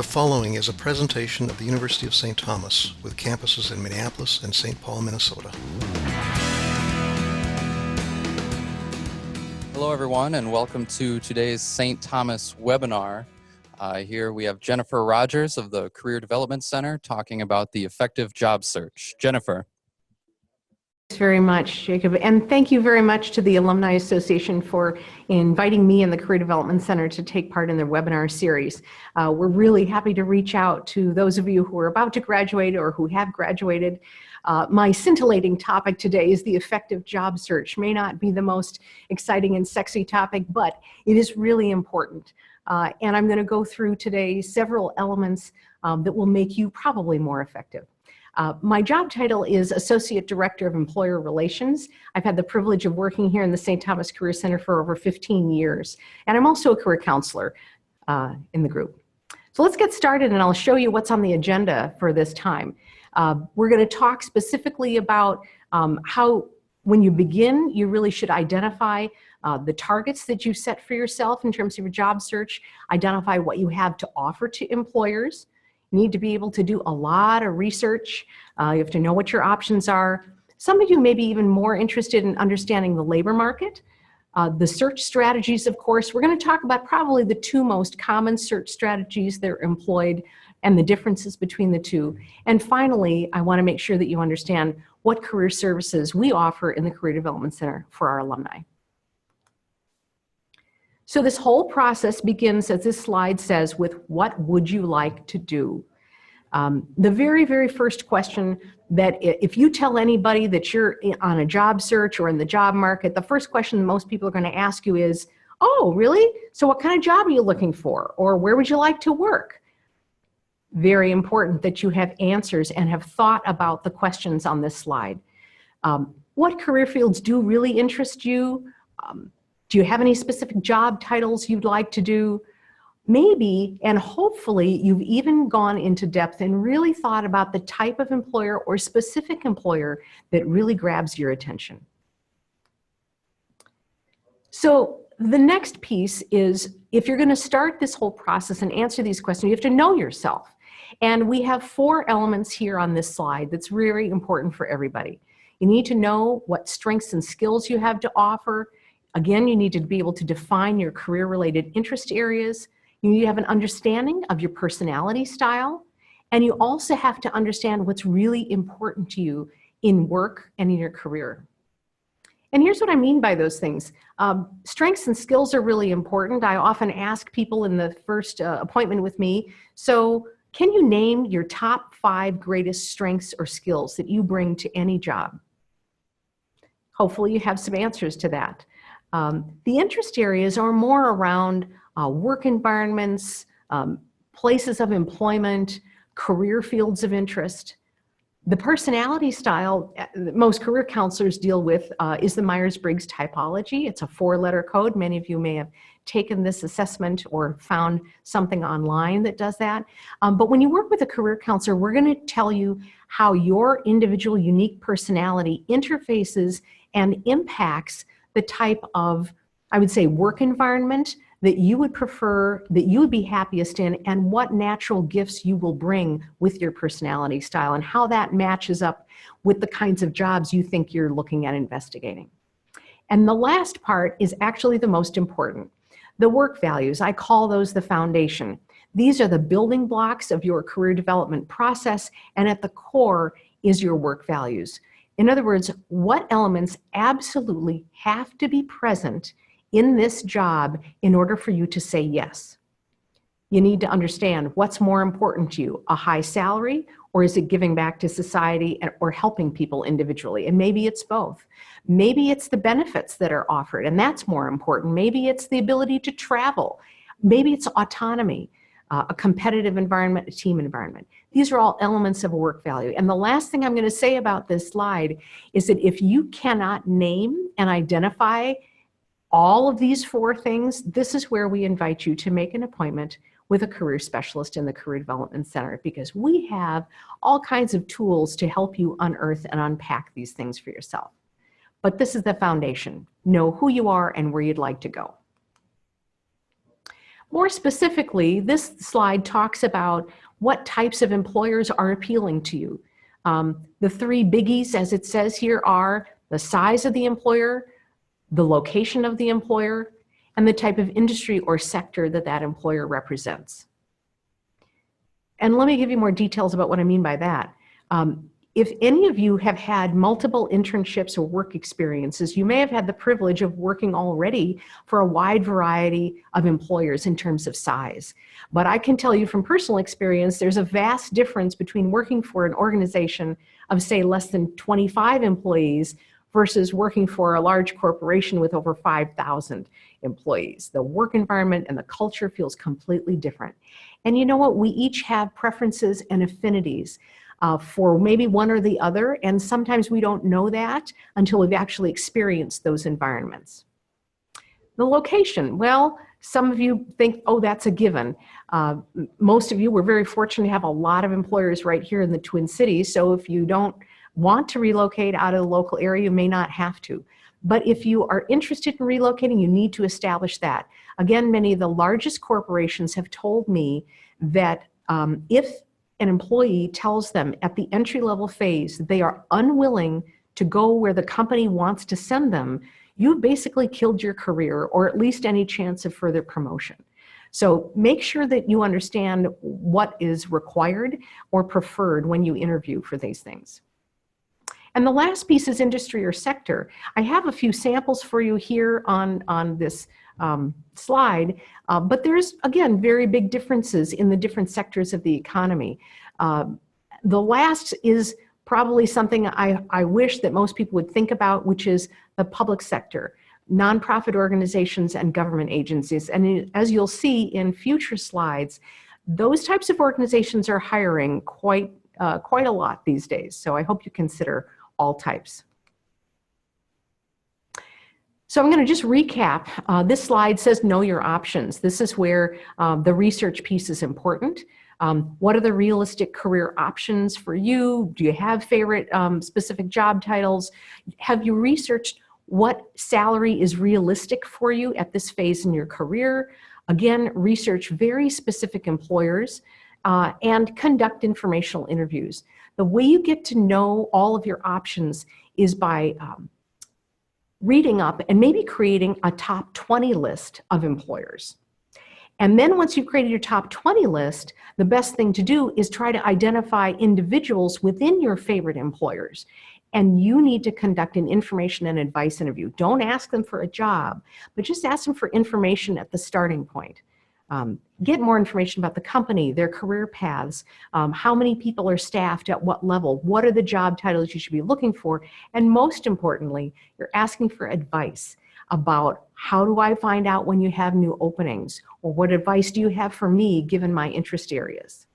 The following is a presentation of the University of St. Thomas with campuses in Minneapolis and St. Paul, Minnesota. Hello everyone and welcome to today's St. Thomas webinar. Here we have Jennifer Rogers of the Career Development Center talking about the effective job search. Jennifer. Thanks very much, Jacob, and thank you very much to the Alumni Association for inviting me and the Career Development Center to take part in their webinar series. We're really happy to reach out to those of you who are about to graduate or who have graduated. My scintillating topic today is the effective job search. May not be the most exciting and sexy topic, but it is really important. And I'm going to go through today several elements that will make you probably more effective. My job title is Associate Director of Employer Relations. I've had the privilege of working here in the St. Thomas Career Center for over 15 years, and I'm also a career counselor in the group. So let's get started, and I'll show you what's on the agenda for this time. We're going to talk specifically about how, when you begin, you really should identify the targets that you set for yourself in terms of your job search, identify what you have to offer to employers. You need to be able to do a lot of research. You have to know what your options are. Some of you may be even more interested in understanding the labor market. The search strategies, of course. We're going to talk about probably the two most common search strategies that are employed and the differences between the two. And finally, I want to make sure that you understand what career services we offer in the Career Development Center for our alumni. So this whole process begins, as this slide says, with what would you like to do? The very, very first question that if you tell anybody that you're on a job search or in the job market, the first question most people are going to ask you is, oh, really? So what kind of job are you looking for? Or where would you like to work? Very important that you have answers and have thought about the questions on this slide. What career fields do really interest you? Do you have any specific job titles you'd like to do? Maybe, and hopefully, you've even gone into depth and really thought about the type of employer or specific employer that really grabs your attention. So the next piece is, if you're going to start this whole process and answer these questions, you have to know yourself. And we have 4 elements here on this slide that's very important for everybody. You need to know what strengths and skills you have to offer. Again, you need to be able to define your career-related interest areas. You need to have an understanding of your personality style. And you also have to understand what's really important to you in work and in your career. And here's what I mean by those things. Strengths and skills are really important. I often ask people in the first appointment with me, so can you name your top 5 greatest strengths or skills that you bring to any job? Hopefully you have some answers to that. The interest areas are more around work environments, places of employment, career fields of interest. The personality style that most career counselors deal with is the Myers-Briggs typology. It's a 4-letter code. Many of you may have taken this assessment or found something online that does that. But when you work with a career counselor, we're going to tell you how your individual unique personality interfaces and impacts the type of, I would say, work environment that you would prefer, that you would be happiest in, and what natural gifts you will bring with your personality style and how that matches up with the kinds of jobs you think you're looking at investigating. And the last part is actually the most important. The work values, I call those the foundation. These are the building blocks of your career development process, and at the core is your work values. In other words, what elements absolutely have to be present in this job in order for you to say yes? You need to understand what's more important to you, a high salary, or is it giving back to society or helping people individually? And maybe it's both. Maybe it's the benefits that are offered, and that's more important. Maybe it's the ability to travel. Maybe it's autonomy, a competitive environment, a team environment. These are all elements of a work value. And the last thing I'm going to say about this slide is that if you cannot name and identify all of these 4 things, this is where we invite you to make an appointment with a career specialist in the Career Development Center, because we have all kinds of tools to help you unearth and unpack these things for yourself. But this is the foundation. Know who you are and where you'd like to go. More specifically, this slide talks about what types of employers are appealing to you. The three biggies, as it says here, are the size of the employer, the location of the employer, and the type of industry or sector that that employer represents. And let me give you more details about what I mean by that. If any of you have had multiple internships or work experiences, you may have had the privilege of working already for a wide variety of employers in terms of size. But I can tell you from personal experience, there's a vast difference between working for an organization of, say, less than 25 employees versus working for a large corporation with over 5,000 employees. The work environment and the culture feels completely different. And you know what? We each have preferences and affinities for maybe one or the other, and sometimes we don't know that until we've actually experienced those environments. The location, well, some of you think, oh, that's a given. Most of you, we're very fortunate to have a lot of employers right here in the Twin Cities, so if you don't want to relocate out of the local area, you may not have to. But if you are interested in relocating, you need to establish that. Again, many of the largest corporations have told me that if an employee tells them at the entry-level phase that they are unwilling to go where the company wants to send them, you've basically killed your career or at least any chance of further promotion. So make sure that you understand what is required or preferred when you interview for these things. And the last piece is industry or sector. I have a few samples for you here on this slide, but there's, again, very big differences in the different sectors of the economy. The last is probably something I wish that most people would think about, which is the public sector, nonprofit organizations and government agencies. And as you'll see in future slides, those types of organizations are hiring quite a lot these days. So I hope you consider all types. So I'm going to just recap. This slide says know your options. This is where the research piece is important. What are the realistic career options for you? Do you have favorite specific job titles? Have you researched what salary is realistic for you at this phase in your career? Again, research very specific employers and conduct informational interviews. The way you get to know all of your options is by reading up and maybe creating a top 20 list of employers. And then once you've created your top 20 list, the best thing to do is try to identify individuals within your favorite employers. And you need to conduct an information and advice interview. Don't ask them for a job, but just ask them for information at the starting point. Get more information about the company, their career paths, how many people are staffed at what level, what are the job titles you should be looking for, and most importantly, you're asking for advice about how do I find out when you have new openings, or what advice do you have for me given my interest areas.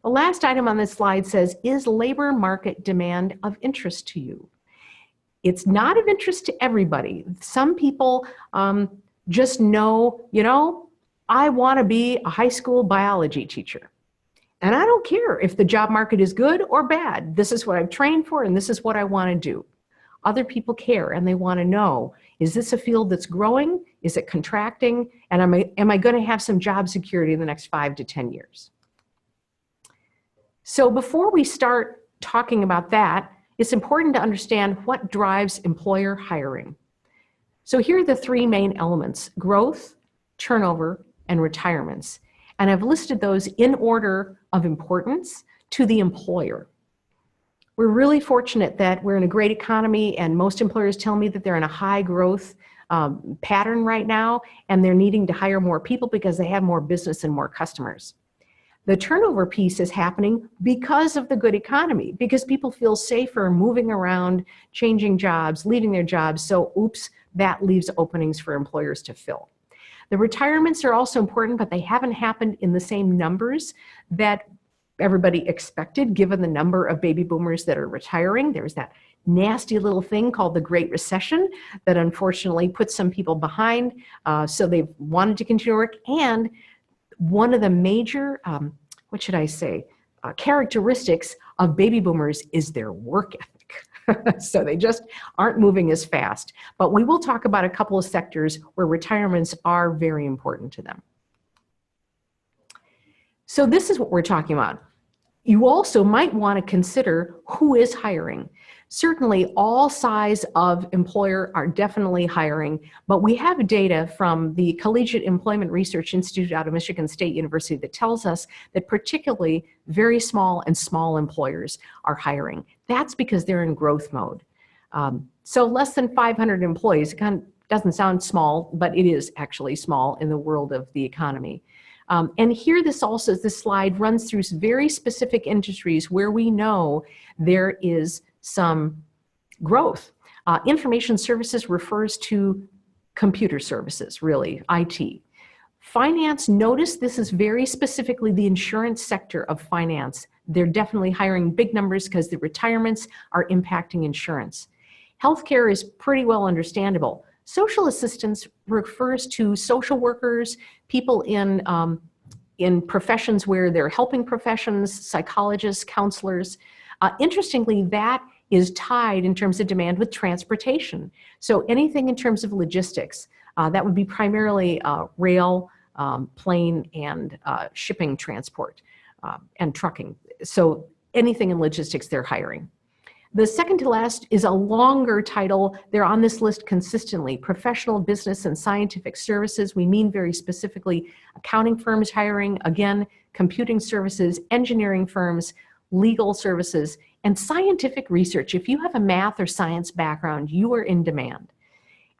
The last item on this slide says, is labor market demand of interest to you? It's not of interest to everybody. Some people just know, you know, I want to be a high school biology teacher. And I don't care if the job market is good or bad. This is what I've trained for and this is what I want to do. Other people care and they want to know, is this a field that's growing? Is it contracting? And am I going to have some job security in the next 5 to 10 years? So before we start talking about that, it's important to understand what drives employer hiring. So here are the three main elements: growth, turnover, and retirements. And I've listed those in order of importance to the employer. We're really fortunate that we're in a great economy, and most employers tell me that they're in a high growth pattern right now, and they're needing to hire more people because they have more business and more customers. The turnover piece is happening because of the good economy, because people feel safer moving around, changing jobs, leaving their jobs. So oops, that leaves openings for employers to fill. The retirements are also important, but they haven't happened in the same numbers that everybody expected, given the number of baby boomers that are retiring. There's that nasty little thing called the Great Recession that unfortunately put some people behind. So they've wanted to continue to work. And one of the major, characteristics of baby boomers is their work ethic. So they just aren't moving as fast. But we will talk about a couple of sectors where retirements are very important to them. So this is what we're talking about. You also might want to consider who is hiring. Certainly all size of employer are definitely hiring, but we have data from the Collegiate Employment Research Institute out of Michigan State University that tells us that particularly very small and small employers are hiring. That's because they're in growth mode. So less than 500 employees, it kind of doesn't sound small, but it is actually small in the world of the economy. And here this slide runs through very specific industries where we know there is some growth. Information services refers to computer services, really, IT. Finance, notice this is very specifically the insurance sector of finance. They're definitely hiring big numbers because the retirements are impacting insurance. Healthcare is pretty well understandable. Social assistance refers to social workers, people in professions where they're helping professions, psychologists, counselors. Interestingly, that is tied in terms of demand with transportation. So anything in terms of logistics, that would be primarily rail, plane, and shipping transport, and trucking. So anything in logistics, they're hiring. The second to last is a longer title. They're on this list consistently. Professional, business, and scientific services. We mean very specifically accounting firms hiring, again, computing services, engineering firms, legal services, and scientific research. If you have a math or science background, you are in demand.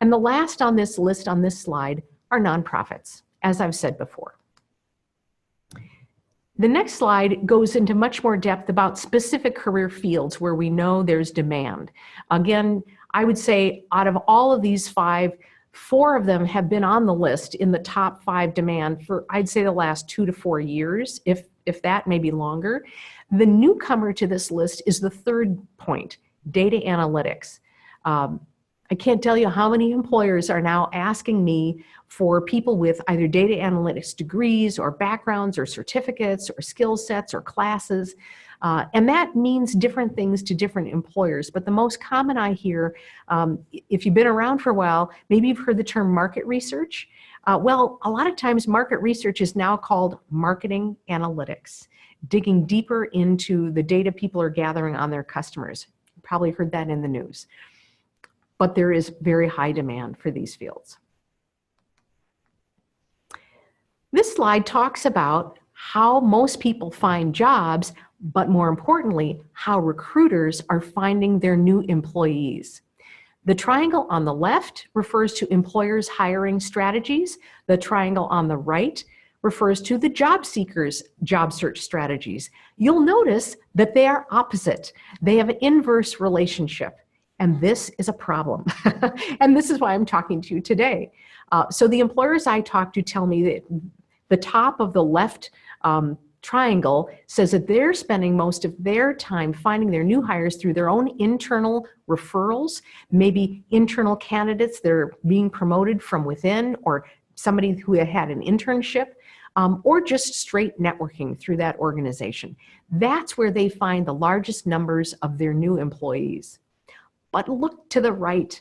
And the last on this list on this slide are nonprofits, as I've said before. The next slide goes into much more depth about specific career fields where we know there's demand. Again, I would say out of all of these five, 4 of them have been on the list in the top 5 demand for, I'd say, the last 2 to 4 years, if that may be longer. The newcomer to this list is the third point, data analytics. I can't tell you how many employers are now asking me for people with either data analytics degrees or backgrounds or certificates or skill sets or classes. And that means different things to different employers. But the most common I hear, if you've been around for a while, maybe you've heard the term market research. Well, a lot of times market research is now called marketing analytics, digging deeper into the data people are gathering on their customers. You probably heard that in the news. But there is very high demand for these fields. This slide talks about how most people find jobs, but more importantly, how recruiters are finding their new employees. The triangle on the left refers to employers' hiring strategies. The triangle on the right refers to the job seekers' job search strategies. You'll notice that they are opposite. They have an inverse relationship. And this is a problem. And this is why I'm talking to you today. So the employers I talk to tell me that the top of the left triangle says that they're spending most of their time finding their new hires through their own internal referrals, maybe internal candidates that are being promoted from within, or somebody who had an internship, or just straight networking through that organization. That's where they find the largest numbers of their new employees. But look to the right.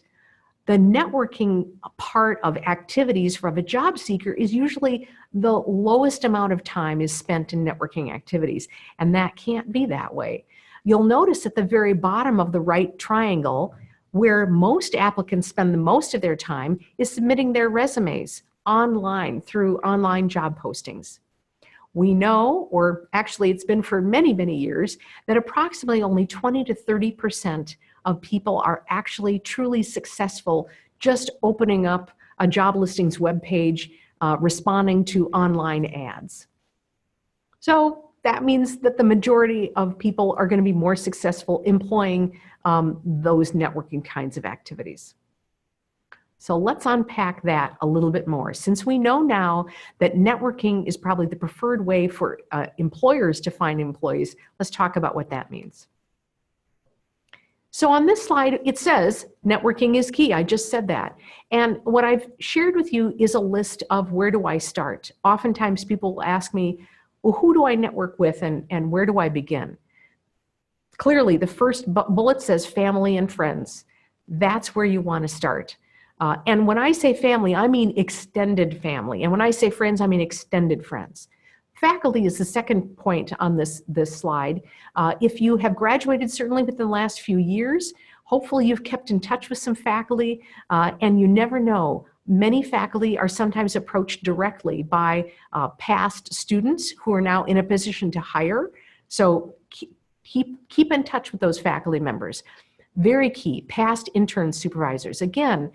The networking part of activities from a job seeker is usually the lowest amount of time is spent in networking activities, and that can't be that way. You'll notice at the very bottom of the right triangle, where most applicants spend the most of their time is submitting their resumes online through online job postings. We know, or actually it's been for many, many years, that approximately only 20 to 30% of people are actually truly successful just opening up a job listings webpage, responding to online ads. So that means that the majority of people are going to be more successful employing those networking kinds of activities. So let's unpack that a little bit more. Since we know now that networking is probably the preferred way for employers to find employees, let's talk about what that means. So on this slide, it says networking is key. I just said that. And what I've shared with you is a list of where do I start. Oftentimes people will ask me, well, who do I network with and where do I begin? Clearly, the first bullet says family and friends. That's where you want to start. And when I say family, I mean extended family. And when I say friends, I mean extended friends. Faculty is the second point on this slide. If you have graduated, certainly within the last few years, hopefully you've kept in touch with some faculty, and you never know. Many faculty are sometimes approached directly by past students who are now in a position to hire. So keep in touch with those faculty members. Very key, past intern supervisors. Again,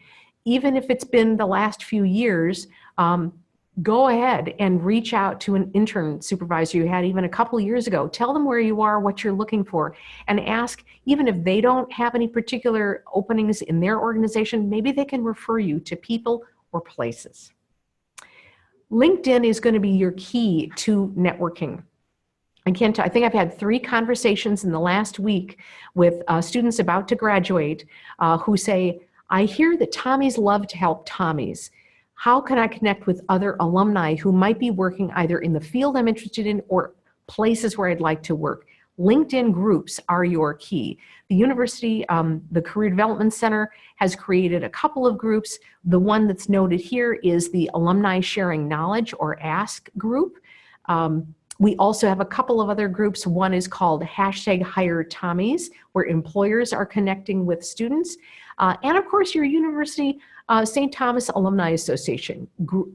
even if it's been the last few years, go ahead and reach out to an intern supervisor you had even a couple of years ago. Tell them where you are, what you're looking for, and ask, even if they don't have any particular openings in their organization, maybe they can refer you to people or places. LinkedIn is going to be your key to networking. I think I've had 3 conversations in the last week with students about to graduate who say, I hear that Tommies love to help Tommies. How can I connect with other alumni who might be working either in the field I'm interested in or places where I'd like to work? LinkedIn groups are your key. The university, the Career Development Center has created a couple of groups. The one that's noted here is the Alumni Sharing Knowledge, or ASK group. We also have a couple of other groups. One is called #HireTommies, where employers are connecting with students. And of course, your university St. Thomas Alumni Association.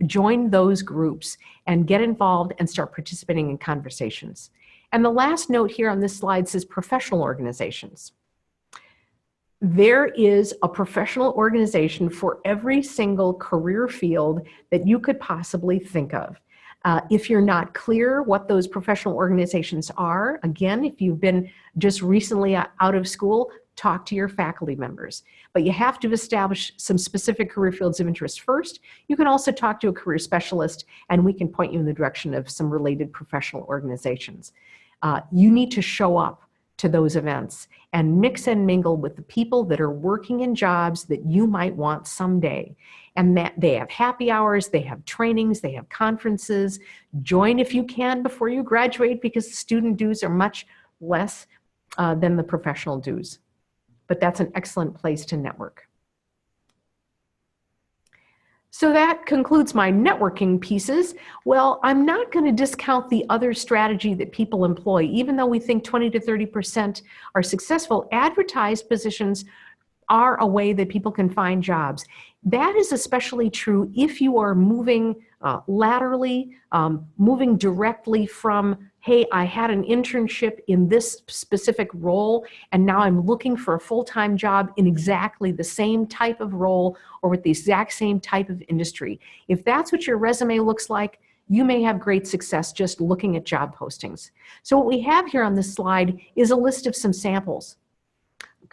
Join those groups and get involved and start participating in conversations. And the last note here on this slide says professional organizations. There is a professional organization for every single career field that you could possibly think of. If you're not clear what those professional organizations are, again, if you've been just recently out of school, talk to your faculty members. But you have to establish some specific career fields of interest first. You can also talk to a career specialist, and we can point you in the direction of some related professional organizations. You need to show up to those events and mix and mingle with the people that are working in jobs that you might want someday. And that they have happy hours, they have trainings, they have conferences. Join if you can before you graduate, because student dues are much less than the professional dues. But that's an excellent place to network. So that concludes my networking pieces. Well, I'm not going to discount the other strategy that people employ. Even though we think 20 to 30% are successful, advertised positions are a way that people can find jobs. That is especially true if you are moving laterally, moving directly from, hey, I had an internship in this specific role, and now I'm looking for a full-time job in exactly the same type of role or with the exact same type of industry. If that's what your resume looks like, you may have great success just looking at job postings. So what we have here on this slide is a list of some samples.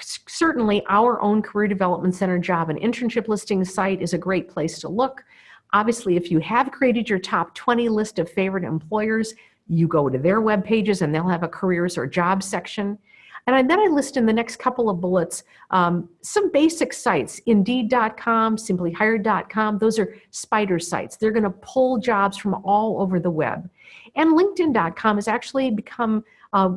Certainly, our own Career Development Center job and internship listing site is a great place to look. Obviously, if you have created your top 20 list of favorite employers, you go to their web pages and they'll have a careers or jobs section. And then I list in the next couple of bullets some basic sites, Indeed.com, SimplyHired.com. Those are spider sites. They're going to pull jobs from all over the web. And LinkedIn.com has actually become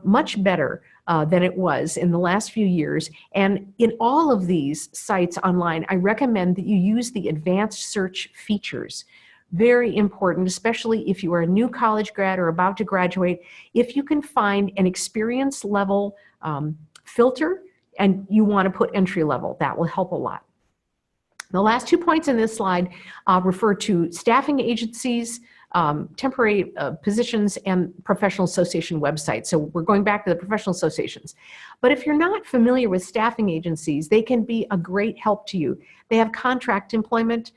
much better than it was in the last few years. And in all of these sites online, I recommend that you use the advanced search features. Very important, especially if you are a new college grad or about to graduate. If you can find an experience level filter and you want to put entry level, that will help a lot. The last 2 points in this slide refer to staffing agencies, temporary positions, and professional association websites. So we're going back to the professional associations. But if you're not familiar with staffing agencies, they can be a great help to you. They have contract employment,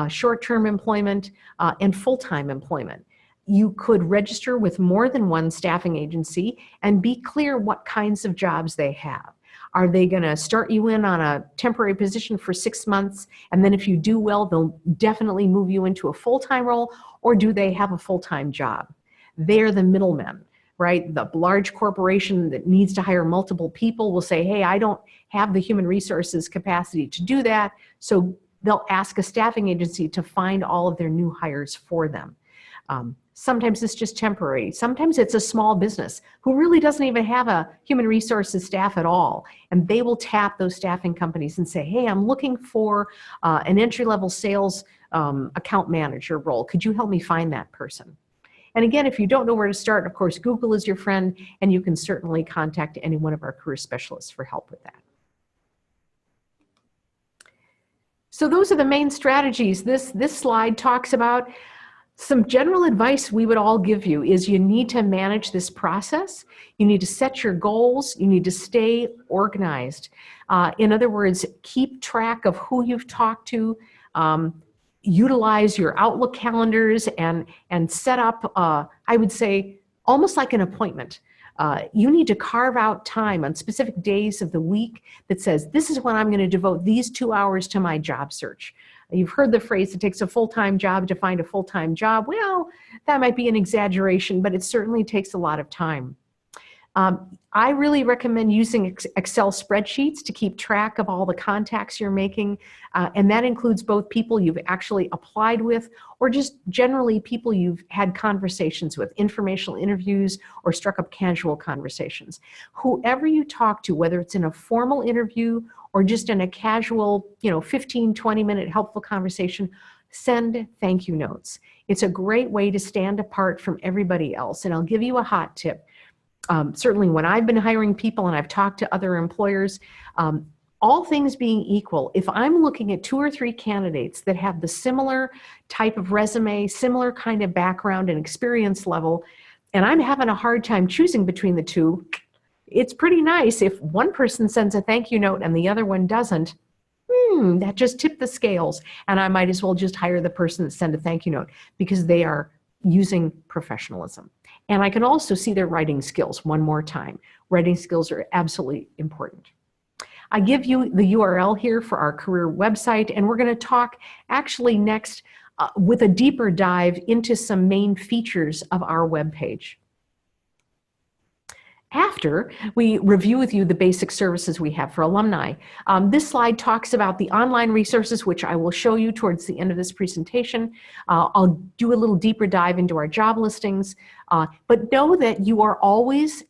short-term employment, and full-time employment. You could register with more than one staffing agency and be clear what kinds of jobs they have. Are they going to start you in on a temporary position for 6 months, and then if you do well, they'll definitely move you into a full-time role, or do they have a full-time job? They're the middlemen, right? The large corporation that needs to hire multiple people will say, hey, I don't have the human resources capacity to do that, so they'll ask a staffing agency to find all of their new hires for them. Sometimes it's just temporary. Sometimes it's a small business who really doesn't even have a human resources staff at all. And they will tap those staffing companies and say, hey, I'm looking for an entry-level sales account manager role. Could you help me find that person? And again, if you don't know where to start, of course, Google is your friend, and you can certainly contact any one of our career specialists for help with that. So those are the main strategies. This slide talks about some general advice we would all give you is you need to manage this process. You need to set your goals. You need to stay organized. In other words, keep track of who you've talked to. Utilize your Outlook calendars and set up, I would say, almost like an appointment. You need to carve out time on specific days of the week that says, this is when I'm going to devote these 2 hours to my job search. You've heard the phrase, it takes a full-time job to find a full-time job. Well, that might be an exaggeration, but it certainly takes a lot of time. I really recommend using Excel spreadsheets to keep track of all the contacts you're making, and that includes both people you've actually applied with or just generally people you've had conversations with, informational interviews or struck up casual conversations. Whoever you talk to, whether it's in a formal interview or just in a casual, 15, 20-minute helpful conversation, send thank you notes. It's a great way to stand apart from everybody else, and I'll give you a hot tip. Certainly when I've been hiring people and I've talked to other employers, all things being equal, if I'm looking at 2 or 3 candidates that have the similar type of resume, similar kind of background and experience level, and I'm having a hard time choosing between the two, it's pretty nice if one person sends a thank you note and the other one doesn't. That just tipped the scales, and I might as well just hire the person that sent a thank you note because they are using professionalism. And I can also see their writing skills one more time. Writing skills are absolutely important. I give you the URL here for our career website, and we're going to talk actually next with a deeper dive into some main features of our webpage. After we review with you the basic services we have for alumni. This slide talks about the online resources, which I will show you towards the end of this presentation. I'll do a little deeper dive into our job listings, but know that you are always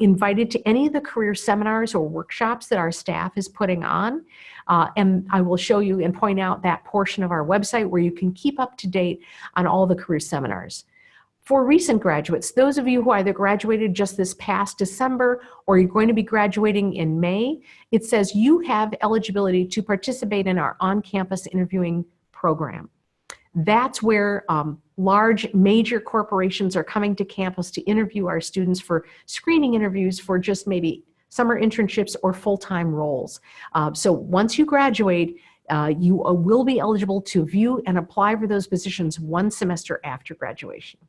invited to any of the career seminars or workshops that our staff is putting on. And I will show you and point out that portion of our website where you can keep up to date on all the career seminars. For recent graduates, those of you who either graduated just this past December or you're going to be graduating in May, it says you have eligibility to participate in our on-campus interviewing program. That's where large major corporations are coming to campus to interview our students for screening interviews for just maybe summer internships or full-time roles. So once you graduate, you will be eligible to view and apply for those positions 1 semester after graduation.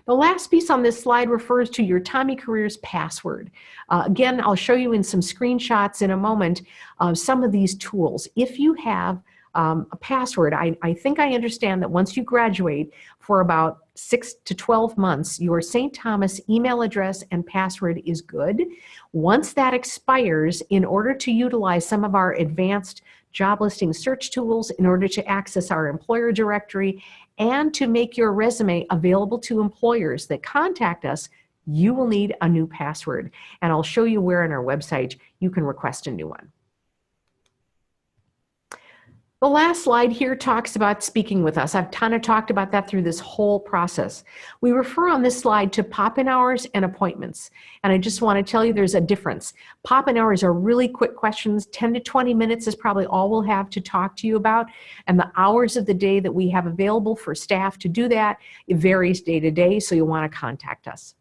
The last piece on this slide refers to your Tommy Careers password. Again, I'll show you in some screenshots in a moment some of these tools. If you have a password, I think I understand that once you graduate for about 6 to 12 months, your St. Thomas email address and password is good. Once that expires, in order to utilize some of our advanced job listing search tools, in order to access our employer directory, and to make your resume available to employers that contact us, you will need a new password. And I'll show you where on our website you can request a new one. The last slide here talks about speaking with us. I've kind of talked about that through this whole process. We refer on this slide to pop-in hours and appointments. And I just want to tell you there's a difference. Pop-in hours are really quick questions. 10 to 20 minutes is probably all we'll have to talk to you about. And the hours of the day that we have available for staff to do that, it varies day to day, so you'll want to contact us.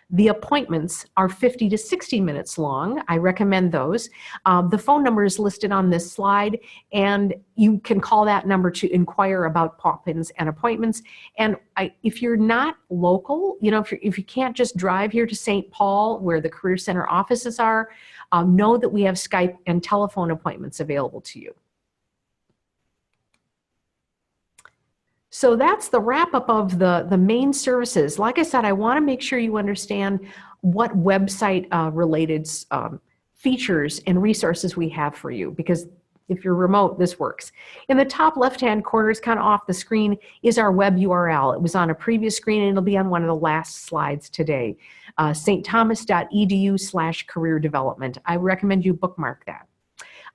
The appointments are 50 to 60 minutes long. I recommend those. The phone number is listed on this slide, and you can call that number to inquire about pop-ins and appointments. And if you're not local, if you can't just drive here to St. Paul where the Career Center offices are, know that we have Skype and telephone appointments available to you. So that's the wrap up of the main services. Like I said, I want to make sure you understand what website related features and resources we have for you, because if you're remote, this works. In the top left-hand corner, is kind of off the screen, is our web URL. It was on a previous screen, and it'll be on one of the last slides today. stthomas.edu/career development. I recommend you bookmark that.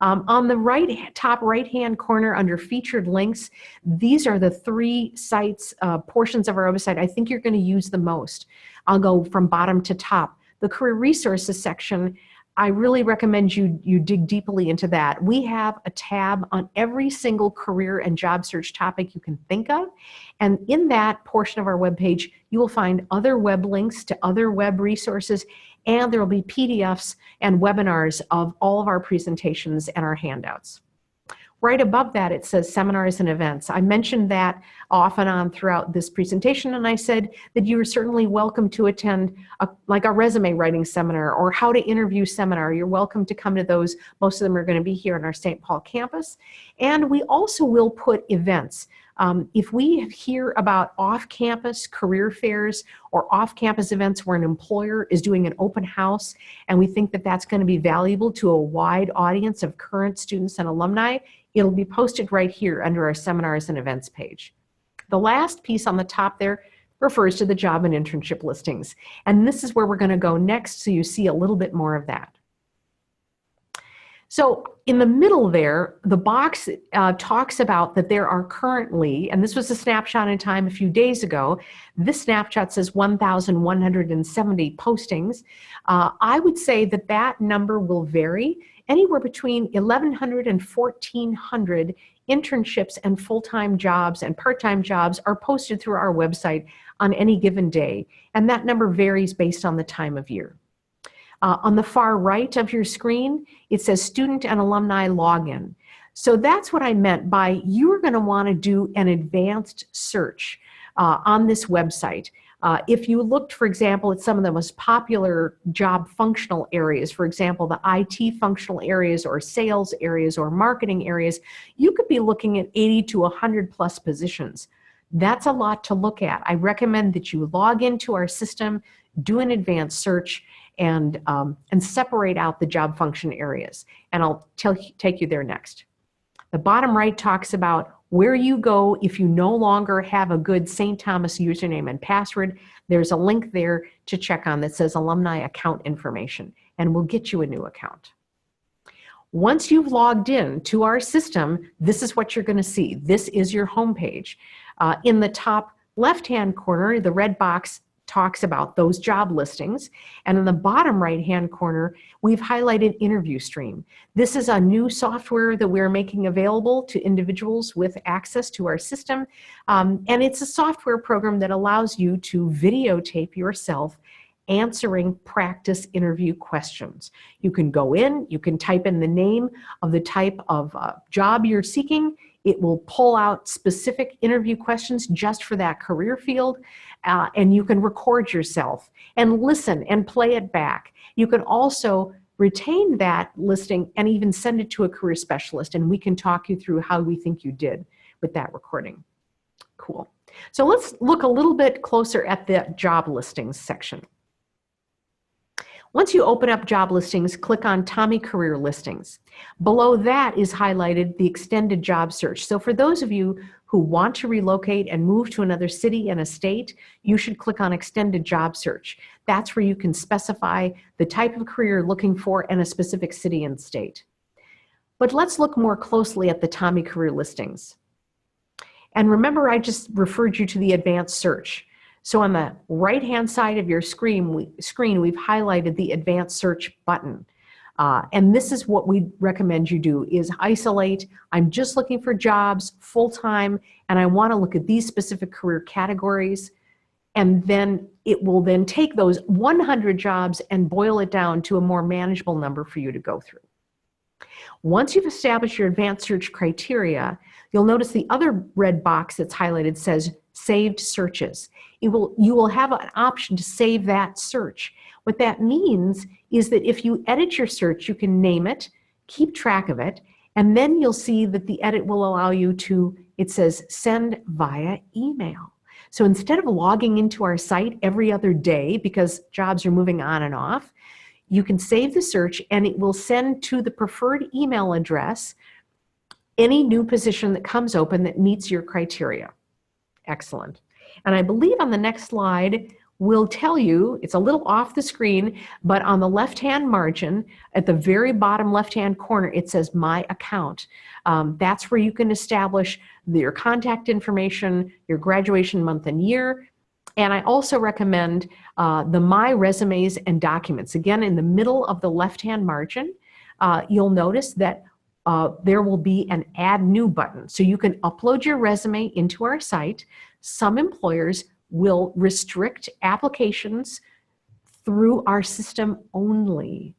On the top right-hand corner under featured links, these are the 3 sites, portions of our website I think you're going to use the most. I'll go from bottom to top. The career resources section, I really recommend you dig deeply into that. We have a tab on every single career and job search topic you can think of. And in that portion of our webpage, you will find other web links to other web resources, and there will be PDFs and webinars of all of our presentations and our handouts. Right above that, it says seminars and events. I mentioned that off and on throughout this presentation, and I said that you are certainly welcome to attend like a resume writing seminar or how to interview seminar. You're welcome to come to those. Most of them are going to be here on our St. Paul campus. And we also will put events. If we hear about off-campus career fairs or off-campus events where an employer is doing an open house and we think that that's going to be valuable to a wide audience of current students and alumni, it'll be posted right here under our seminars and events page. The last piece on the top there refers to the job and internship listings. And this is where we're going to go next, so you see a little bit more of that. So in the middle there, the box talks about that there are currently, and this was a snapshot in time a few days ago, this snapshot says 1,170 postings. I would say that that number will vary. Anywhere between 1,100 and 1,400 internships and full-time jobs and part-time jobs are posted through our website on any given day, and that number varies based on the time of year. On the far right of your screen, it says student and alumni login. So that's what I meant by you're going to want to do an advanced search on this website. If you looked, for example, at some of the most popular job functional areas, for example, the IT functional areas or sales areas or marketing areas, you could be looking at 80 to 100 plus positions. That's a lot to look at. I recommend that you log into our system, do an advanced search, and separate out the job function areas. And I'll take you there next. The bottom right talks about where you go if you no longer have a good St. Thomas username and password. There's a link there to check on that says alumni account information, and we'll get you a new account. Once you've logged in to our system, this is what you're going to see. This is your homepage. In the top left-hand corner, the red box talks about those job listings. And in the bottom right-hand corner, we've highlighted Interview Stream. This is a new software that we're making available to individuals with access to our system. And it's a software program that allows you to videotape yourself answering practice interview questions. You can go in, you can type in the name of the type of job you're seeking. It will pull out specific interview questions just for that career field. And you can record yourself and listen and play it back. You can also retain that listing and even send it to a career specialist, and we can talk you through how we think you did with that recording. Cool. So let's look a little bit closer at the job listings section. Once you open up job listings, click on Tommy Career Listings. Below that is highlighted the extended job search. So for those of you who want to relocate and move to another city and a state, you should click on Extended Job Search. That's where you can specify the type of career you're looking for and a specific city and state. But let's look more closely at the Tommy Career Listings. And remember, I just referred you to the advanced search. So on the right-hand side of your screen, we've highlighted the advanced search button. And this is what we recommend you do, is isolate. I'm just looking for jobs full-time, and I want to look at these specific career categories. And then it will then take those 100 jobs and boil it down to a more manageable number for you to go through. Once you've established your advanced search criteria, you'll notice the other red box that's highlighted says Saved Searches. You will have an option to save that search. What that means is that if you edit your search, you can name it, keep track of it, and then you'll see that the edit will allow you to, it says, send via email. So instead of logging into our site every other day because jobs are moving on and off, you can save the search and it will send to the preferred email address any new position that comes open that meets your criteria. Excellent. And I believe on the next slide, we'll tell you, it's a little off the screen, but on the left-hand margin, at the very bottom left-hand corner, it says My Account. That's where you can establish your contact information, your graduation month and year. And I also recommend the My Resumes and Documents. Again, in the middle of the left-hand margin, you'll notice that there will be an Add New button. So you can upload your resume into our site. Some employers will restrict applications through our system only.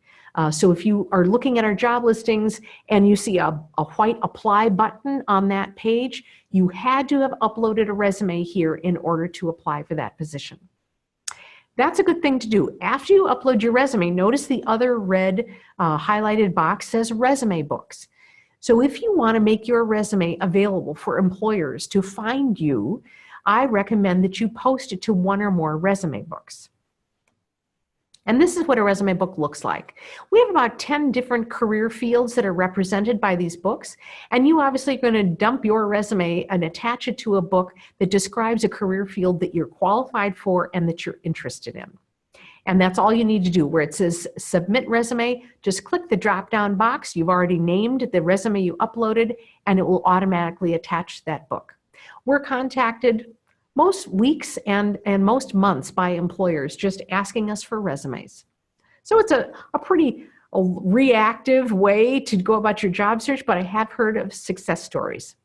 So if you are looking at our job listings and you see a white Apply button on that page, you had to have uploaded a resume here in order to apply for that position. That's a good thing to do. After you upload your resume, notice the other red highlighted box says Resume Books. So if you want to make your resume available for employers to find you, I recommend that you post it to one or more resume books. And this is what a resume book looks like. We have about 10 different career fields that are represented by these books, and you obviously are going to dump your resume and attach it to a book that describes a career field that you're qualified for and that you're interested in. And that's all you need to do. Where it says Submit Resume, just click the drop-down box. You've already named the resume you uploaded, and it will automatically attach that book. We're contacted most weeks and most months by employers just asking us for resumes. So it's a pretty reactive way to go about your job search, but I have heard of success stories.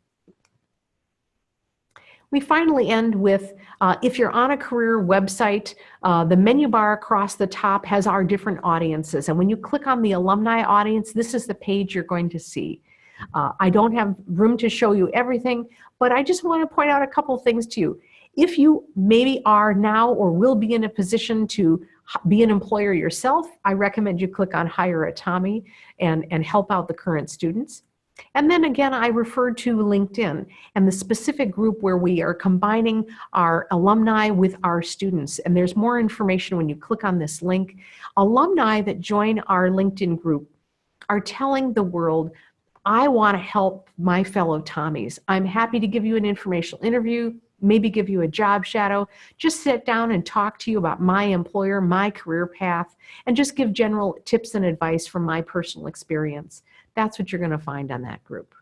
We finally end with, if you're on a career website, the menu bar across the top has our different audiences. And when you click on the alumni audience, this is the page you're going to see. I don't have room to show you everything, but I just want to point out a couple things to you. If you maybe are now or will be in a position to be an employer yourself, I recommend you click on Hire a Tommy and help out the current students. And then again, I referred to LinkedIn and the specific group where we are combining our alumni with our students. And there's more information when you click on this link. Alumni that join our LinkedIn group are telling the world, I want to help my fellow Tommies. I'm happy to give you an informational interview, maybe give you a job shadow, just sit down and talk to you about my employer, my career path, and just give general tips and advice from my personal experience. That's what you're going to find on that group.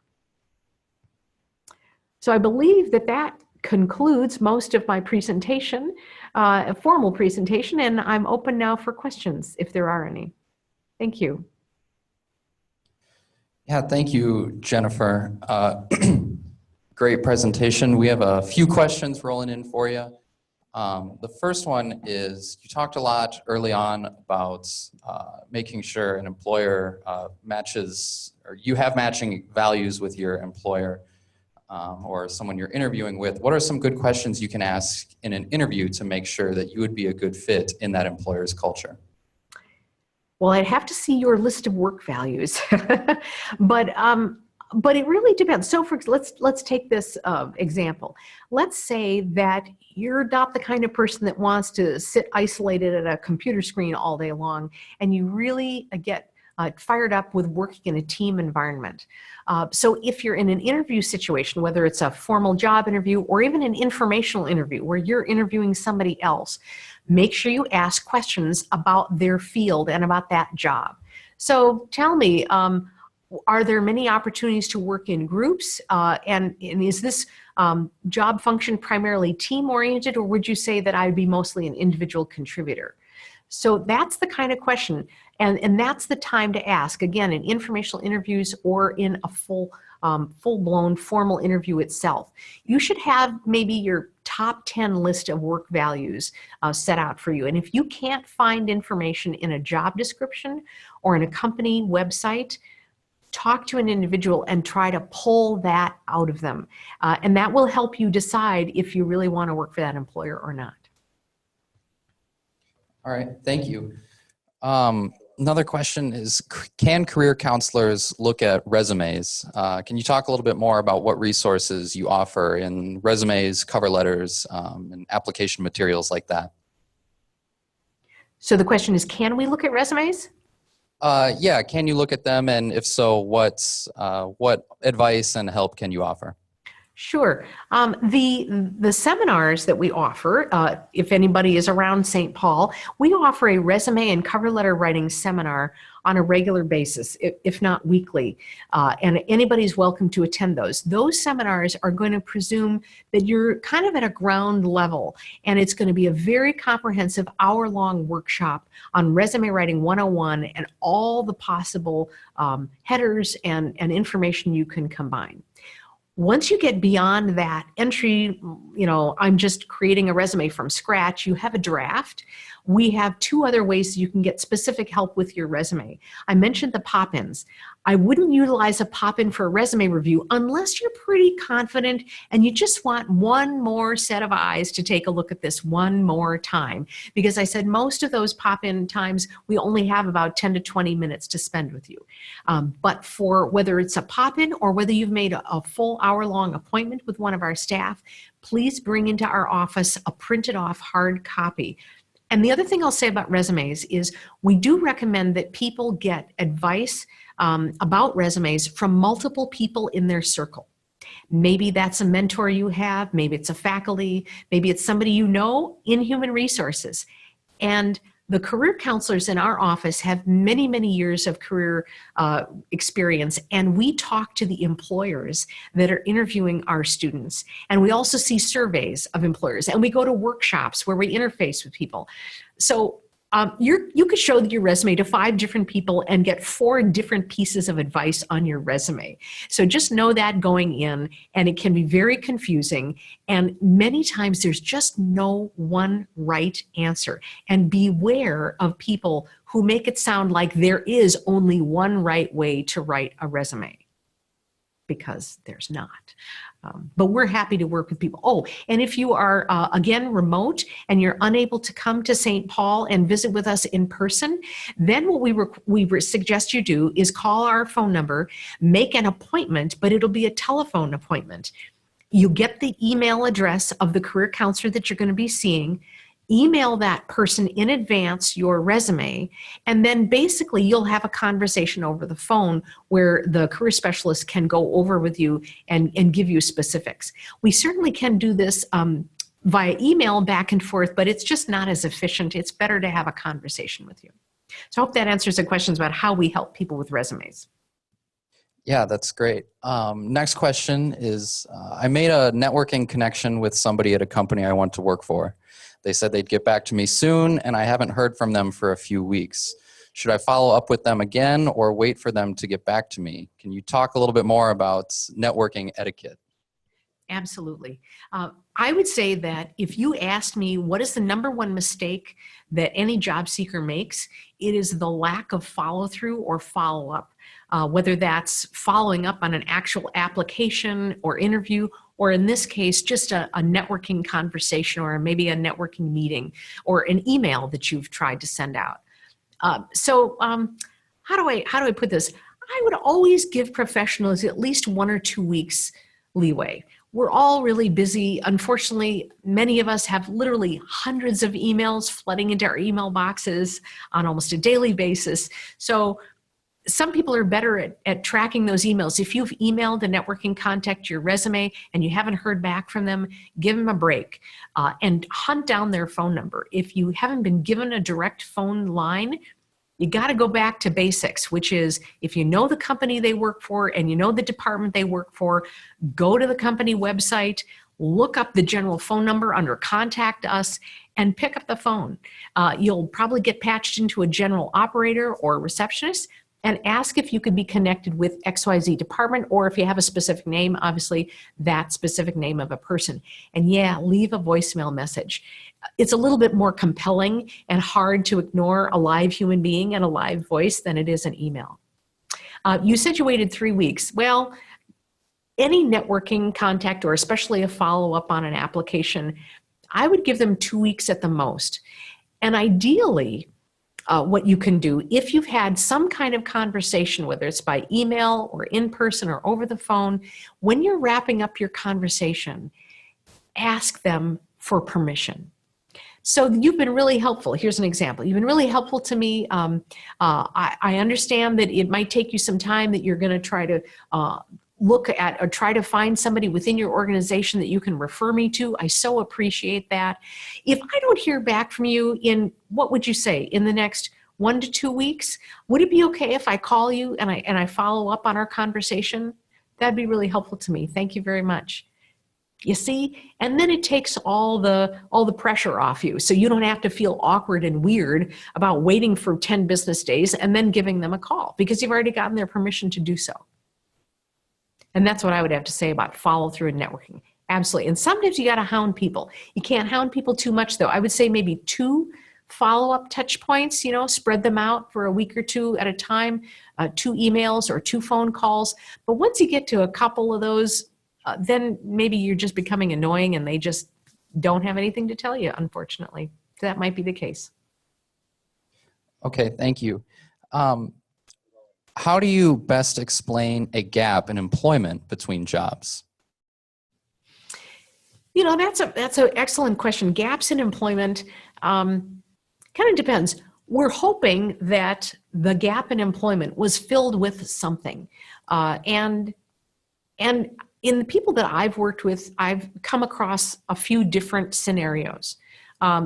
So I believe that that concludes most of my presentation, a formal presentation, and I'm open now for questions if there are any. Thank you. Yeah, thank you, Jennifer. Great presentation. We have a few questions rolling in for you. The first one is, you talked a lot early on about making sure an employer matches, or you have matching values with your employer or someone you're interviewing with. What are some good questions you can ask in an interview to make sure that you would be a good fit in that employer's culture? Well, I'd have to see your list of work values, but it really depends. So let's take this example. Let's say that you're not the kind of person that wants to sit isolated at a computer screen all day long, and you really get fired up with working in a team environment. So if you're in an interview situation, whether it's a formal job interview or even an informational interview where you're interviewing somebody else, make sure you ask questions about their field and about that job. So tell me, are there many opportunities to work in groups? And is this job function primarily team-oriented, or would you say that I would be mostly an individual contributor? So that's the kind of question, and that's the time to ask, again, in informational interviews or in a full-blown formal interview itself. You should have maybe your top 10 list of work values set out for you. And if you can't find information in a job description or in a company website, talk to an individual and try to pull that out of them. And that will help you decide if you really want to work for that employer or not. All right, thank you. Another question is, can career counselors look at resumes? Can you talk a little bit more about what resources you offer in resumes, cover letters, and application materials like that? So the question is, can we look at resumes? Yeah, can you look at them? And if so, what advice and help can you offer? Sure. The seminars that we offer, if anybody is around St. Paul, we offer a resume and cover letter writing seminar on a regular basis, if not weekly. And anybody's welcome to attend those. Those seminars are going to presume that you're kind of at a ground level, and it's going to be a very comprehensive hour-long workshop on resume writing 101 and all the possible headers and information you can combine. Once you get beyond that entry, I'm just creating a resume from scratch, you have a draft. We have two other ways you can get specific help with your resume. I mentioned the pop-ins. I wouldn't utilize a pop-in for a resume review unless you're pretty confident and you just want one more set of eyes to take a look at this one more time. Because I said most of those pop-in times, we only have about 10 to 20 minutes to spend with you. But for whether it's a pop-in or whether you've made a full hour-long appointment with one of our staff, please bring into our office a printed off hard copy. And the other thing I'll say about resumes is we do recommend that people get advice about resumes from multiple people in their circle. Maybe that's a mentor you have, maybe it's a faculty, maybe it's somebody you know in human resources. And the career counselors in our office have many, many years of career experience, and we talk to the employers that are interviewing our students. And we also see surveys of employers, and we go to workshops where we interface with people. So you could show your resume to 5 different people and get 4 different pieces of advice on your resume. So just know that going in, and it can be very confusing. And many times there's just no one right answer. And beware of people who make it sound like there is only one right way to write a resume, because there's not. But we're happy to work with people. Oh, and if you are, again, remote and you're unable to come to St. Paul and visit with us in person, then what we suggest you do is call our phone number, make an appointment, but it'll be a telephone appointment. You get the email address of the career counselor that you're going to be seeing, email that person in advance your resume, and then basically you'll have a conversation over the phone where the career specialist can go over with you and give you specifics. We certainly can do this via email back and forth, but it's just not as efficient. It's better to have a conversation with you. So I hope that answers the questions about how we help people with resumes. Yeah, that's great. Next question is, I made a networking connection with somebody at a company I want to work for. They said they'd get back to me soon, and I haven't heard from them for a few weeks. Should I follow up with them again or wait for them to get back to me? Can you talk a little bit more about networking etiquette? Absolutely. I would say that if you asked me what is the #1 mistake that any job seeker makes, it is the lack of follow-through or follow-up, whether that's following up on an actual application or interview, or in this case, just a networking conversation or maybe a networking meeting or an email that you've tried to send out. How do I put this? I would always give professionals at least 1 or 2 weeks leeway. We're all really busy. Unfortunately, many of us have literally hundreds of emails flooding into our email boxes on almost a daily basis. So some people are better at tracking those emails. If you've emailed a networking contact your resume and you haven't heard back from them, give them a break and hunt down their phone number. If you haven't been given a direct phone line, you got to go back to basics, which is if you know the company they work for and you know the department they work for, go to the company website, look up the general phone number under Contact Us, and pick up the phone. You'll probably get patched into a general operator or a receptionist and ask if you could be connected with XYZ department, or if you have a specific name, obviously that specific name of a person. And yeah, leave a voicemail message. It's a little bit more compelling and hard to ignore a live human being and a live voice than it is an email. You said you waited 3 weeks. Well, any networking contact, or especially a follow-up on an application, I would give them 2 weeks at the most. And ideally, what you can do, if you've had some kind of conversation, whether it's by email or in person or over the phone, when you're wrapping up your conversation, ask them for permission. So you've been really helpful. Here's an example. You've been really helpful to me. I understand that it might take you some time, that you're going to try to look at or try to find somebody within your organization that you can refer me to. I so appreciate that. If I don't hear back from you in, what would you say, in the next 1 to 2 weeks, would it be okay if I call you and I follow up on our conversation? That'd be really helpful to me. Thank you very much. You see, and then it takes all the pressure off you, so you don't have to feel awkward and weird about waiting for 10 business days and then giving them a call, because you've already gotten their permission to do so. And that's what I would have to say about follow through and networking. Absolutely. And sometimes you got to hound people. You can't hound people too much, though. I would say maybe 2 follow-up touch points, spread them out for a week or 2 at a time, 2 emails or 2 phone calls. But once you get to a couple of those, then maybe you're just becoming annoying and they just don't have anything to tell you, unfortunately. That might be the case. Okay, thank you. How do you best explain a gap in employment between jobs? That's an excellent question. Gaps in employment kind of depends. We're hoping that the gap in employment was filled with something. And in the people that I've worked with, I've come across a few different scenarios.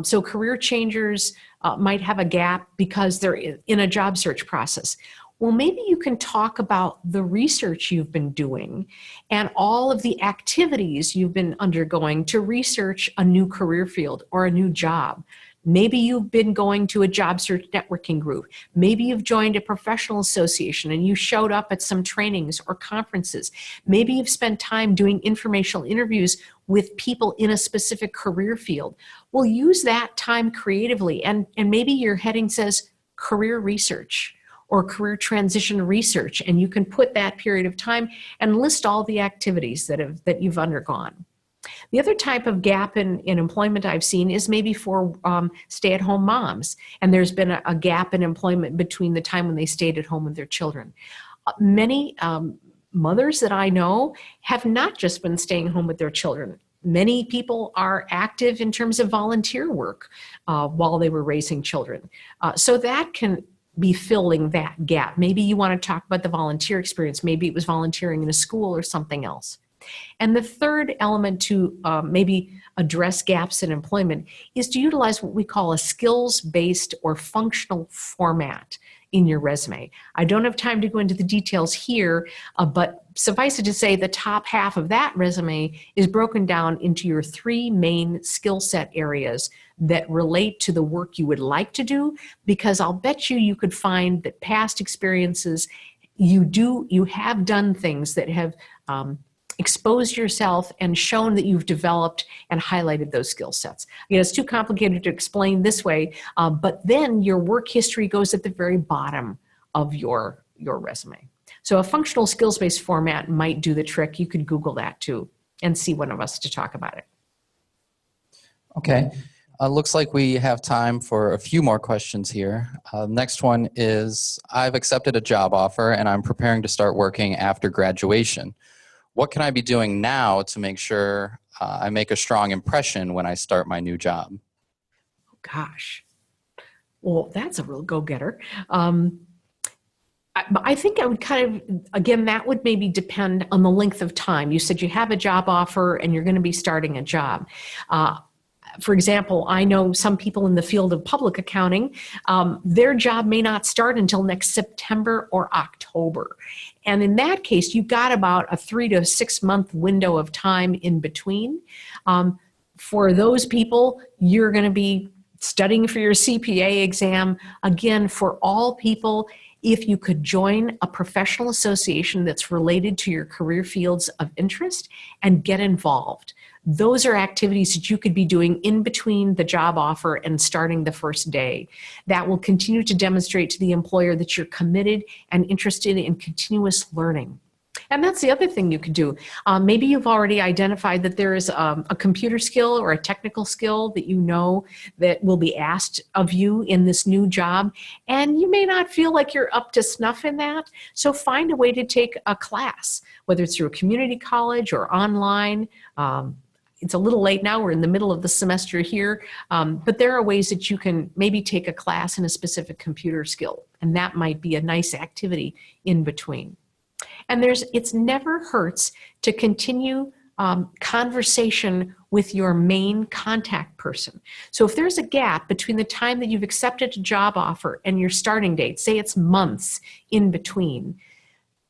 So career changers might have a gap because they're in a job search process. Well, maybe you can talk about the research you've been doing and all of the activities you've been undergoing to research a new career field or a new job. Maybe you've been going to a job search networking group. Maybe you've joined a professional association and you showed up at some trainings or conferences. Maybe you've spent time doing informational interviews with people in a specific career field. Well, use that time creatively, and maybe your heading says career research or career transition research, and you can put that period of time and list all the activities that you've undergone. The other type of gap in employment I've seen is maybe for stay-at-home moms, and there's been a gap in employment between the time when they stayed at home with their children. Many mothers that I know have not just been staying home with their children. Many people are active in terms of volunteer work while they were raising children. So that can be filling that gap. Maybe you want to talk about the volunteer experience. Maybe it was volunteering in a school or something else. And the third element to maybe address gaps in employment is to utilize what we call a skills-based or functional format in your resume. I don't have time to go into the details here, but suffice it to say the top half of that resume is broken down into your 3 main skill set areas that relate to the work you would like to do, because I'll bet you could find that past experiences, you have done things that have exposed yourself and shown that you've developed and highlighted those skill sets. It's too complicated to explain this way, but then your work history goes at the very bottom of your resume. So a functional skills-based format might do the trick. You could Google that too and see one of us to talk about it. Okay. Looks like we have time for a few more questions here. Next one is, I've accepted a job offer and I'm preparing to start working after graduation. What can I be doing now to make sure I make a strong impression when I start my new job? Oh, gosh. Well, that's a real go-getter. I think I would kind of, again, that would maybe depend on the length of time. You said you have a job offer and you're going to be starting a job. For example, I know some people in the field of public accounting, their job may not start until next September or October. And in that case, you've got about a 3 to 6 month window of time in between. For those people, you're going to be studying for your CPA exam. Again, for all people, if you could join a professional association that's related to your career fields of interest and get involved. Those are activities that you could be doing in between the job offer and starting the first day. That will continue to demonstrate to the employer that you're committed and interested in continuous learning. And that's the other thing you could do. Maybe you've already identified that there is a computer skill or a technical skill that you know that will be asked of you in this new job, and you may not feel like you're up to snuff in that. So find a way to take a class, whether it's through a community college or online. it's a little late now, we're in the middle of the semester here, but there are ways that you can maybe take a class in a specific computer skill, and that might be a nice activity in between. And it's never hurts to continue conversation with your main contact person. So if there's a gap between the time that you've accepted a job offer and your starting date, say it's months in between,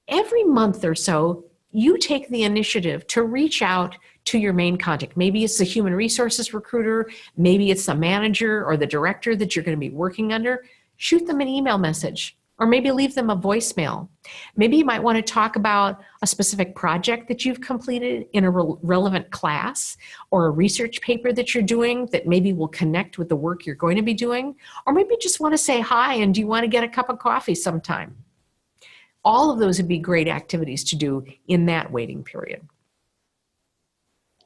every month or so, you take the initiative to reach out to your main contact. Maybe it's the human resources recruiter, maybe it's the manager or the director that you're going to be working under. Shoot them an email message, or maybe leave them a voicemail. Maybe you might want to talk about a specific project that you've completed in a relevant class, or a research paper that you're doing that maybe will connect with the work you're going to be doing, or maybe you just want to say hi and do you want to get a cup of coffee sometime? All of those would be great activities to do in that waiting period.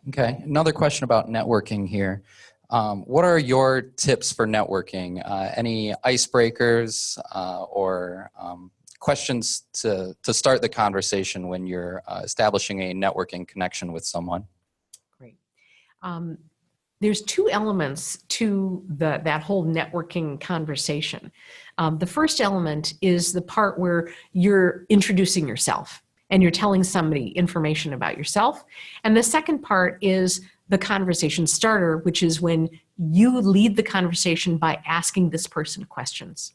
Okay, another question about networking here. What are your tips for networking? Any icebreakers or questions to start the conversation when you're establishing a networking connection with someone? Great. There's two elements to that whole networking conversation. The first element is the part where you're introducing yourself and you're telling somebody information about yourself. And the second part is the conversation starter, which is when you lead the conversation by asking this person questions.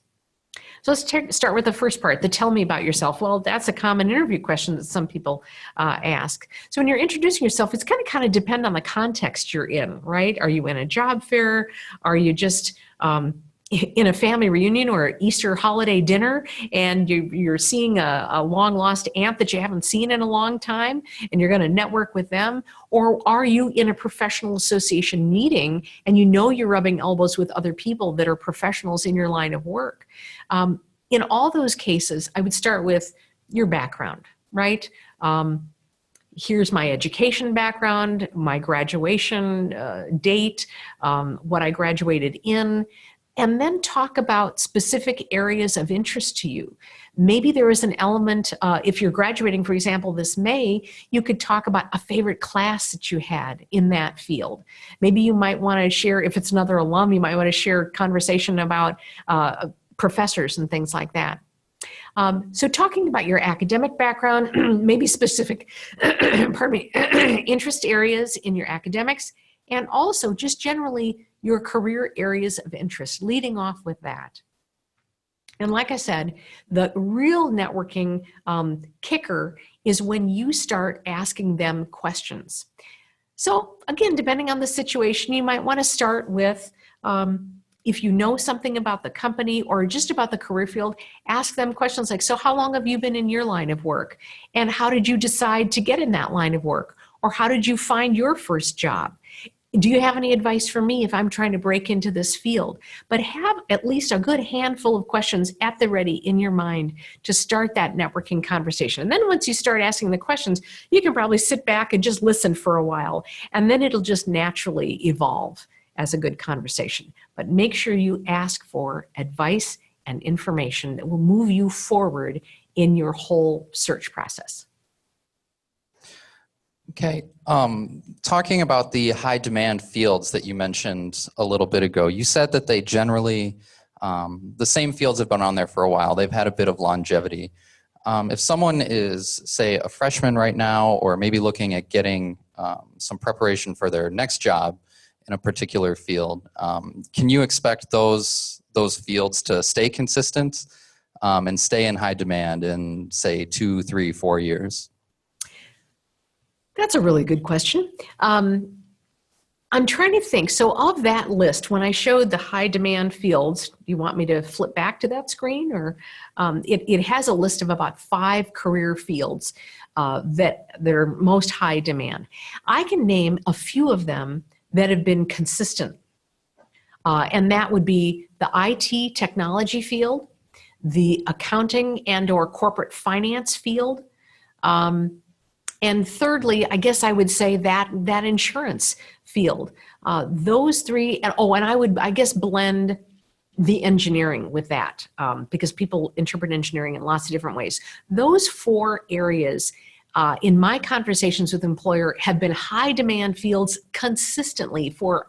So let's start with the first part, the tell me about yourself. Well, that's a common interview question that some people ask. So when you're introducing yourself, it's going to kind of depend on the context you're in, right? Are you in a job fair? Are you just in a family reunion or Easter holiday dinner, and you're seeing a long lost aunt that you haven't seen in a long time, and you're going to network with them? Or are you in a professional association meeting and you know you're rubbing elbows with other people that are professionals in your line of work? In all those cases, I would start with your background, right? Here's my education background, my graduation date, what I graduated in, and then talk about specific areas of interest to you. Maybe there is an element, if you're graduating, for example, this May, you could talk about a favorite class that you had in that field. Maybe you might want to share, if it's another alum, you might want to share conversation about professors and things like that. So talking about your academic background, maybe specific, pardon me, interest areas in your academics, and also just generally your career areas of interest, leading off with that. And like I said, the real networking kicker is when you start asking them questions. So again, depending on the situation, you might want to start with, if you know something about the company or just about the career field, ask them questions like, so how long have you been in your line of work? And how did you decide to get in that line of work? Or how did you find your first job? Do you have any advice for me if I'm trying to break into this field? But have at least a good handful of questions at the ready in your mind to start that networking conversation. And then once you start asking the questions, you can probably sit back and just listen for a while, and then it'll just naturally evolve as a good conversation. But make sure you ask for advice and information that will move you forward in your whole search process. Okay, talking about the high demand fields that you mentioned a little bit ago, you said that they generally, the same fields have been on there for a while. They've had a bit of longevity. If someone is, say, a freshman right now, or maybe looking at getting some preparation for their next job in a particular field, can you expect those fields to stay consistent and stay in high demand in, say, 2, 3, 4 years? That's a really good question. I'm trying to think. So of that list, when I showed the high demand fields, do you want me to flip back to that screen? Or it has a list of about 5 career fields that they're most high demand. I can name a few of them that have been consistent. And that would be the IT technology field, the accounting and or corporate finance field, and thirdly, I guess I would say that insurance field. Those 3, and I would, I guess, blend the engineering with that, because people interpret engineering in lots of different ways. Those 4 areas in my conversations with employer have been high demand fields consistently for,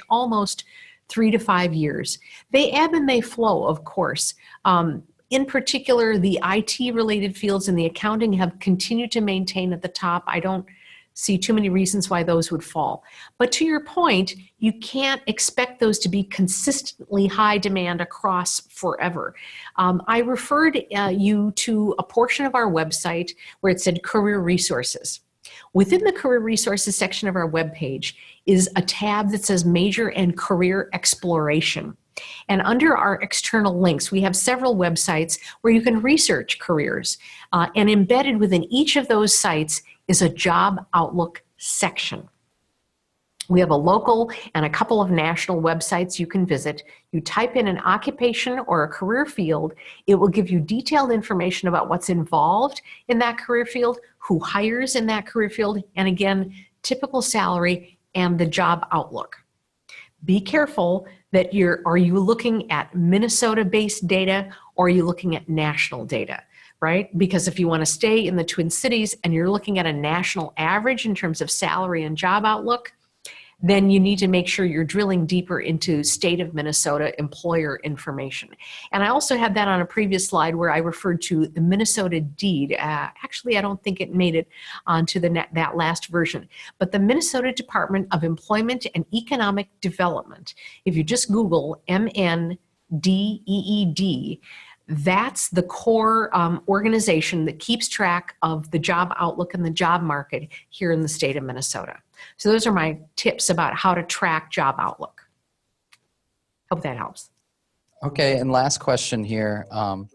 almost 3 to 5 years. They ebb and they flow, of course. In particular, the IT-related fields and the accounting have continued to maintain at the top. I don't see too many reasons why those would fall. But to your point, you can't expect those to be consistently high demand across forever. I referred you to a portion of our website where it said Career Resources. Within the Career Resources section of our webpage is a tab that says Major and Career Exploration. And under our external links, we have several websites where you can research careers. And embedded within each of those sites is a Job Outlook section. We have a local and a couple of national websites you can visit. You type in an occupation or a career field, it will give you detailed information about what's involved in that career field, who hires in that career field, and again, typical salary and the job outlook. Be careful that are you looking at Minnesota-based data or are you looking at national data, right? Because if you want to stay in the Twin Cities and you're looking at a national average in terms of salary and job outlook, then you need to make sure you're drilling deeper into state of Minnesota employer information. And I also had that on a previous slide where I referred to the Minnesota deed. Actually, I don't think it made it onto that last version. But the Minnesota Department of Employment and Economic Development, if you just Google MNDEED, that's the core organization that keeps track of the job outlook and the job market here in the state of Minnesota. So those are my tips about how to track job outlook. Hope that helps. Okay, and last question here. Do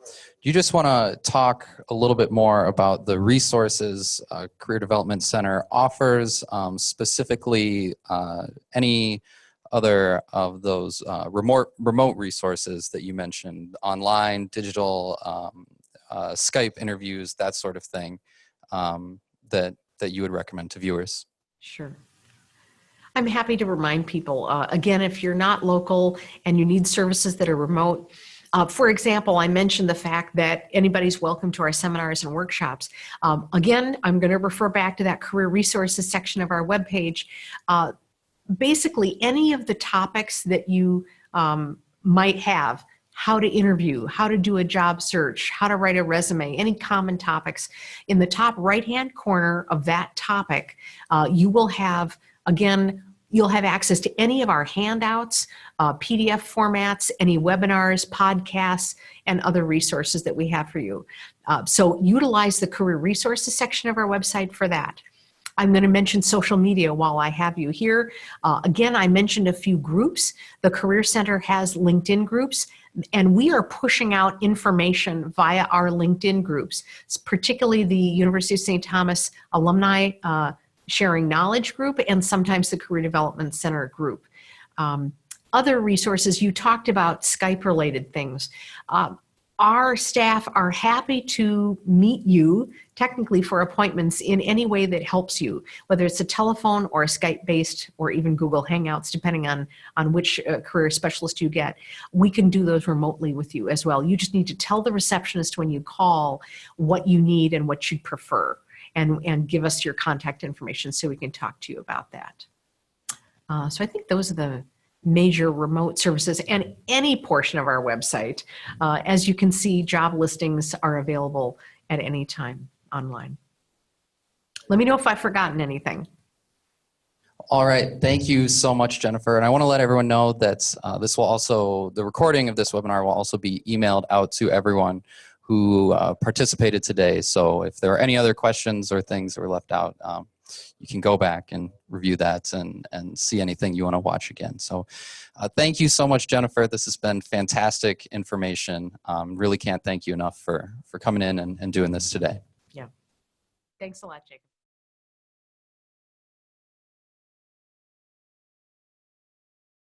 you just want to talk a little bit more about the resources Career Development Center offers, specifically any other of those remote resources that you mentioned, online, digital, Skype interviews, that sort of thing, that you would recommend to viewers? Sure. I'm happy to remind people, again, if you're not local and you need services that are remote, for example, I mentioned the fact that anybody's welcome to our seminars and workshops. Again, I'm going to refer back to that career resources section of our webpage. Basically, any of the topics that you might have, how to interview, how to do a job search, how to write a resume, any common topics. In the top right-hand corner of that topic, you will have, again, you'll have access to any of our handouts, PDF formats, any webinars, podcasts, and other resources that we have for you. So utilize the career resources section of our website for that. I'm going to mention social media while I have you here. Again, I mentioned a few groups. The Career Center has LinkedIn groups, and we are pushing out information via our LinkedIn groups, particularly the University of St. Thomas Alumni Sharing Knowledge group and sometimes the Career Development Center group. Other resources, you talked about Skype-related things. Our staff are happy to meet you technically for appointments in any way that helps you, whether it's a telephone or a Skype-based or even Google Hangouts, depending on which career specialist you get. We can do those remotely with you as well. You just need to tell the receptionist when you call what you need and what you'd prefer, and give us your contact information so we can talk to you about that. So I think those are the major remote services, and any portion of our website. As you can see, job listings are available at any time online. Let me know if I've forgotten anything. All right, thank you so much, Jennifer. And I want to let everyone know that the recording of this webinar will also be emailed out to everyone who participated today. So if there are any other questions or things that were left out, you can go back and review that and see anything you want to watch again. So thank you so much, Jennifer. This has been fantastic information. Really can't thank you enough for coming in and doing this today. Yeah. Thanks a lot, Jacob.